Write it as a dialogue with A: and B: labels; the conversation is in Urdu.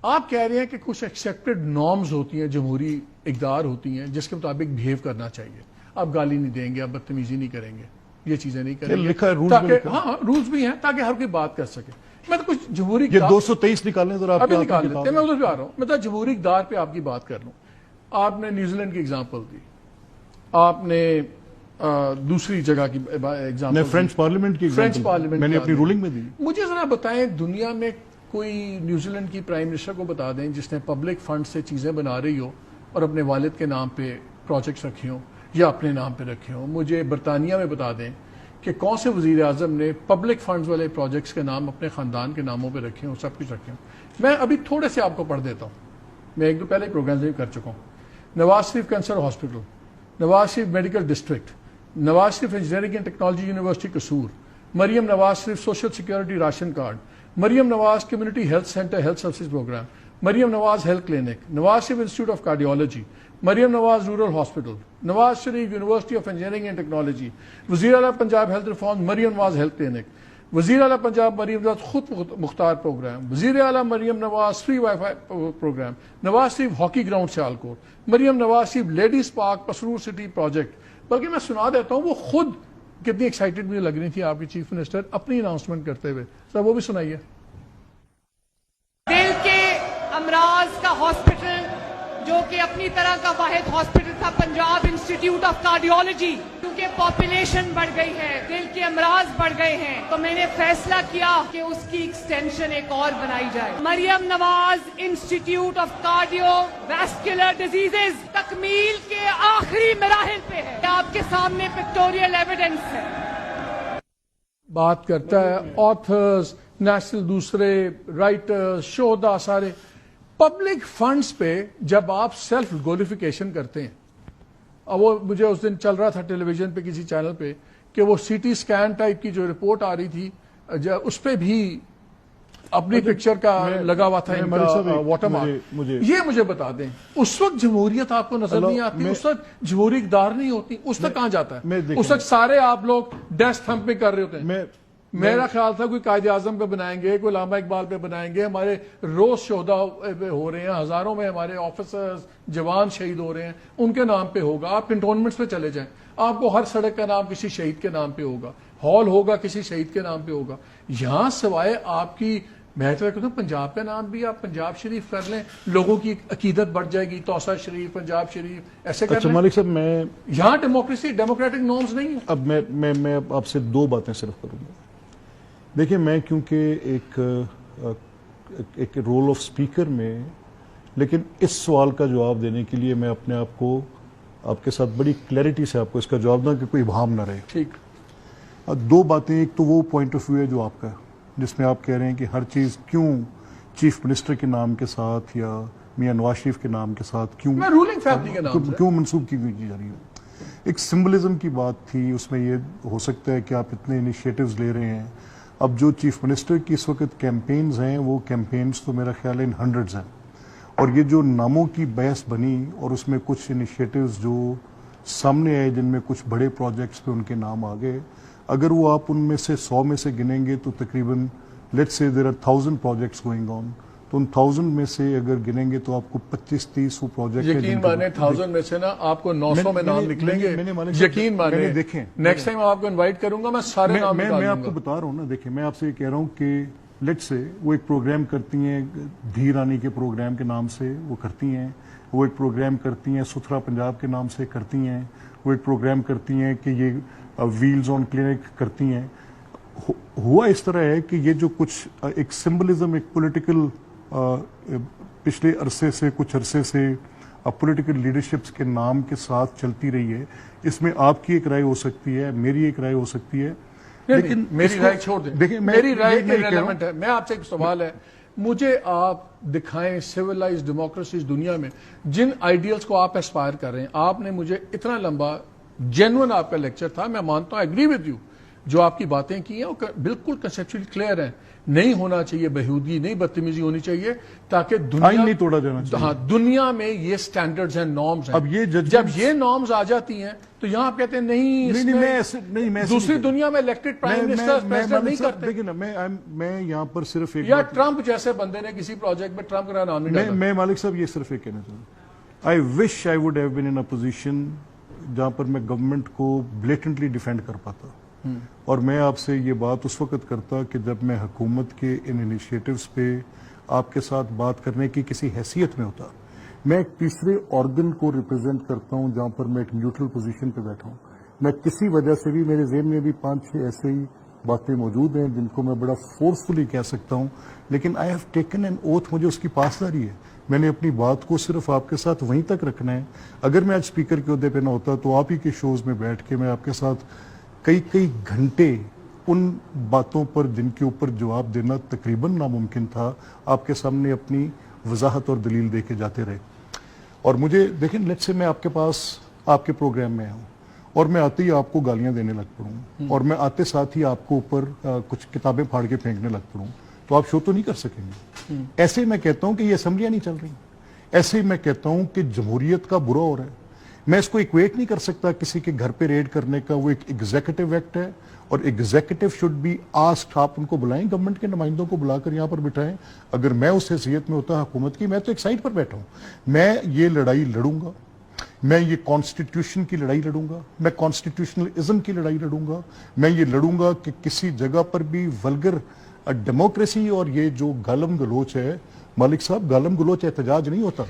A: آپ کہہ رہے ہیں کہ کچھ ایکسیپٹڈ نارمز ہوتی ہیں، جمہوری اقدار ہوتی ہیں جس کے مطابق بہیو کرنا چاہیے. آپ گالی نہیں دیں گے، آپ بدتمیزی نہیں کریں گے، یہ چیزیں نہیں کریں گے تاکہ ہاں رولز بھی ہیں تاکہ ہر کوئی بات کر سکے. میں تو کچھ جمہوری
B: 223 نکالیں ذرا،
A: ابھی نکال لیتے ہیں، میں ادھر بھی آ رہا ہوں. میں تو جمہوری اقدار پہ آپ کی بات کر لوں. آپ نے نیوزی لینڈ کی ایگزامپل دی، آپ نے دوسری جگہ کی ایگزامپل،
B: فرینچ پارلیمنٹ کی میں نے اپنی رولنگ میں دی.
A: مجھے ذرا بتائیں دنیا میں کوئی نیوزی لینڈ کی پرائم منسٹر کو بتا دیں جس نے پبلک فنڈ سے چیزیں بنا رہی ہو اور اپنے والد کے نام پہ پروجیکٹس رکھے ہوں یا اپنے نام پہ رکھے ہوں. مجھے برطانیہ میں بتا دیں کہ کون سے وزیر اعظم نے پبلک فنڈز والے پروجیکٹس کے نام اپنے خاندان کے ناموں پہ رکھے ہوں، سب کچھ رکھے ہوں. میں ابھی تھوڑے سے آپ کو پڑھ دیتا ہوں، میں ایک دو پہلے پروگرام بھی کر چکا ہوں. Nawaz Sharif cancer hospital, Nawaz Sharif medical district, Nawaz Sharif engineering and technology university Kasur, Maryam Nawaz Sharif social security ration card, Maryam Nawaz community health centre health services programme, Maryam Nawaz health clinic, Nawaz Sharif institute of cardiology, Maryam Nawaz rural hospital, Nawaz Sharif university of engineering and technology, وزیر اعلیٰ Punjab health reform Maryam Nawaz health clinic, وزیر اعلیٰ پنجاب مریم نواز خود مختار پروگرام، وزیر اعلیٰ Maryam Nawaz free wifi programme, Nawaz Sharif hockey ground Sialkot, Maryam Nawaz Sharif ladies park Pasrur city project. بلکہ میں سنا دیتا ہوں وہ خود کتنی ایکسائٹڈ مجھے لگ رہی تھی آپ کی چیف منسٹر اپنی اناؤنسمنٹ کرتے ہوئے. سر وہ بھی سنائیے.
C: دل کے امراض کا ہاسپٹل جو کہ اپنی طرح کا واحد ہاسپٹل تھا، پنجاب انسٹیٹیوٹ آف کارڈیولوجی، کیونکہ پاپولیشن بڑھ گئی ہے، دل کے امراض بڑھ گئے ہیں، تو میں نے فیصلہ کیا کہ اس کی ایکسٹینشن ایک اور بنائی جائے. Maryam Nawaz institute of cardiovascular diseases تکمیل کے آخری مراحل پہ ہے. آپ کے سامنے پکٹوریل ایویڈنس ہے.
A: بات کرتا ہے آتھرز، نیشنل دوسرے رائٹرز، شہدا، سارے پبلک فنڈز پہ جب آپ سیلف گلوریفیکیشن کرتے ہیں. اب وہ مجھے اس دن چل رہا تھا ٹیلی ویژن پہ کسی چینل پہ کہ وہ سی ٹی اسکین ٹائپ کی جو رپورٹ آ رہی تھی اس پہ بھی اپنی پکچر کا لگا ہوا تھا واٹر مارک. یہ مجھے بتا دیں اس وقت جمہوریت آپ کو نظر نہیں آتی؟ اس وقت جمہوری اقدار نہیں ہوتی؟ اس وقت کہاں جاتا ہے؟ اس وقت سارے آپ لوگ ڈیسک تھمپنگ کر رہے ہوتے ہیں. میرا خیال تھا کوئی قائد اعظم پہ بنائیں گے، کوئی علامہ اقبال پہ بنائیں گے. ہمارے روز شہدا ہو رہے ہیں، ہزاروں میں ہمارے آفیسرز جوان شہید ہو رہے ہیں، ان کے نام پہ ہوگا. آپ کنٹونمنٹس پہ چلے جائیں، آپ کو ہر سڑک کا نام کسی شہید کے نام پہ ہوگا، ہال ہوگا کسی شہید کے نام پہ ہوگا. یہاں سوائے آپ کی میں تو کہتا ہوں پنجاب کا نام بھی آپ پنجاب شریف کر لیں، لوگوں کی عقیدت بڑھ جائے گی. توسا شریف، پنجاب شریف، ایسے کر لیں.
B: مالک صاحب میں
A: یہاں ڈیموکریٹک نارمز نہیں ہیں.
B: اب میں آپ سے دو باتیں صرف کروں گا. دیکھیں میں کیونکہ ایک رول آف سپیکر میں، لیکن اس سوال کا جواب دینے کے لیے میں اپنے آپ کو آپ کے ساتھ بڑی کلیئرٹی سے آپ کو اس کا جواب دوں کہ کوئی ابہام نہ رہے.
A: ٹھیک.
B: دو باتیں. ایک تو وہ پوائنٹ آف ویو ہے جو آپ کا، جس میں آپ کہہ رہے ہیں کہ ہر چیز کیوں چیف منسٹر کے نام کے ساتھ یا میاں نواز شریف کے نام کے ساتھ کیوں
A: رولنگ فیملی کے نام
B: کیوں منسوخ کی جا رہی ہے. ایک سمبلزم کی بات تھی اس میں. یہ ہو سکتا ہے کہ آپ اتنے انیشیٹوز لے رہے ہیں. اب جو چیف منسٹر کی اس وقت کیمپینز ہیں وہ کیمپینز تو میرا خیال ہے ہنڈریڈز ہیں، اور یہ جو ناموں کی بحث بنی اور اس میں کچھ انیشیٹوز جو سامنے آئے جن میں کچھ بڑے پروجیکٹس پہ ان کے نام آ گئے، اگر وہ آپ ان میں سے 100 میں سے گنیں گے تو تقریباً let's say there are 1000 projects going on, تو ان 1000 میں سے اگر گنیں گے تو آپ کو 25-30 وہ پروجیکٹ
A: یقین مانے 1000 میں سے نا آپ کو 900 میں نام نکلیں گے. یقین مانے
B: دیکھیں
A: نیکسٹ ٹائم آپ کو انوائٹ کروں گا میں سارے نام نکال دوں گا.
B: میں آپ کو بتا رہا ہوں نا. دیکھیں میں آپ سے یہ کہہ رہا ہوں کہ لیٹس سے وہ ایک پروگرام کرتی ہیں دھی رانی کے پروگرام کے نام سے وہ کرتی ہیں، وہ ایک پروگرام کرتی ہیں ستھرا پنجاب کے نام سے کرتی ہیں، وہ ایک پروگرام کرتی ہیں کہ یہ ویلز آن کلینک کرتی ہیں. ہوا اس طرح ہے کہ یہ جو کچھ ایک سمبلزم، ایک پولیٹیکل پچھلے عرصے سے کچھ عرصے سے پولیٹیکل لیڈرشپس کے نام کے ساتھ چلتی رہی ہے. اس میں آپ کی ایک رائے ہو سکتی ہے، میری ایک رائے ہو سکتی ہے، لیکن
A: میری رائے چھوڑ دیں. دیکھیں میری رائے ریلیونٹ ہے. میں آپ سے ایک سوال ہے، مجھے آپ دکھائیں سیولائز ڈیموکریسیز دنیا میں جن آئیڈیلز کو آپ اسپائر کر رہے ہیں. آپ نے مجھے اتنا لمبا جینون آپ کا لیکچر تھا، میں مانتا ہوں ایگری ود یو، جو آپ کی باتیں کی ہیں وہ بالکل کنسیپچولی کلیئر ہیں. نہیں ہونا چاہیے بہودگی, نہیں بدتمیزی ہونی چاہیے, تاکہ
B: آئین نہیں توڑا جانا چاہیے.
A: ہاں, دنیا میں یہ سٹینڈرڈز ہیں, نارمز ہیں.
B: اب یہ
A: جب یہ نارمز آ جاتی ہیں تو یہاں آپ کہتے ہیں نہیں, دوسری دنیا میں الیکٹڈ پرائم منسٹر نہیں کرتے.
B: دیکھیں نا, میں یہاں پر صرف ایک
A: یا ٹرمپ جیسے بندے نے کسی پروجیکٹ میں ٹرمپ کا نام نہیں ڈالا.
B: میں مالک صاحب یہ صرف ایک کہنا چاہوں, I wish I would have been in a position جہاں پر میں گورنمنٹ کو بلیٹنٹلی ڈیفینڈ کر پاتا. اور میں آپ سے یہ بات اس وقت کرتا کہ جب میں حکومت کے ان انیشیٹوز پہ آپ کے ساتھ بات کرنے کی کسی حیثیت میں ہوتا. میں ایک تیسرے آرگن کو ریپرزینٹ کرتا ہوں جہاں پر میں ایک نیوٹرل پوزیشن پہ بیٹھا ہوں. میں کسی وجہ سے بھی, میرے ذہن میں بھی 5-6 ایسے ہی باتیں موجود ہیں جن کو میں بڑا فورسفلی کہہ سکتا ہوں, لیکن I have taken N oath, مجھے اس کی پاسداری ہے. میں نے اپنی بات کو صرف آپ کے ساتھ وہیں تک رکھنا ہے. اگر میں آج اسپیکر کے عہدے پہ نہ ہوتا تو آپ ہی کے شوز میں بیٹھ کے میں آپ کے ساتھ کئی گھنٹے ان باتوں پر جن کے اوپر جواب دینا تقریباً ناممکن تھا, آپ کے سامنے اپنی وضاحت اور دلیل دے کے جاتے رہے. اور مجھے دیکھیں, لیٹ سے میں آپ کے پاس آپ کے پروگرام میں آؤں اور میں آتے ہی آپ کو گالیاں دینے لگ پڑوں, اور میں آتے ساتھ ہی آپ کو اوپر کچھ کتابیں پھاڑ کے پھینکنے لگ پڑوں, تو آپ شو تو نہیں کر سکیں گے. ایسے ہی میں کہتا ہوں کہ یہ اسمبلیاں نہیں چل رہی, ایسے ہی میں کہتا ہوں کہ جمہوریت کا برا ہو رہا ہے. میں اس کو ایکویٹ نہیں کر سکتا کسی کے گھر پہ ریڈ کرنے کا. وہ ایک ایگزیکٹو ایکٹ ہے, اور ایگزیکٹو شوڈ بی آسکڈ. آپ ان کو بلائیں, گورنمنٹ کے نمائندوں کو بلا کر یہاں پر بٹھائیں. اگر میں اس حیثیت میں ہوتا حکومت کی, میں تو ایک سائڈ پر بیٹھا ہوں. میں یہ لڑائی لڑوں گا, میں یہ کانسٹیٹیوشن کی لڑائی لڑوں گا, میں کانسٹیٹیوشنلزم کی لڑائی لڑوں گا. میں یہ لڑوں گا کہ کسی جگہ پر بھی ولگر ڈیموکریسی اور یہ جو گالم گلوچ ہے, مالک صاحب گالم گلوچ احتجاج نہیں ہوتا.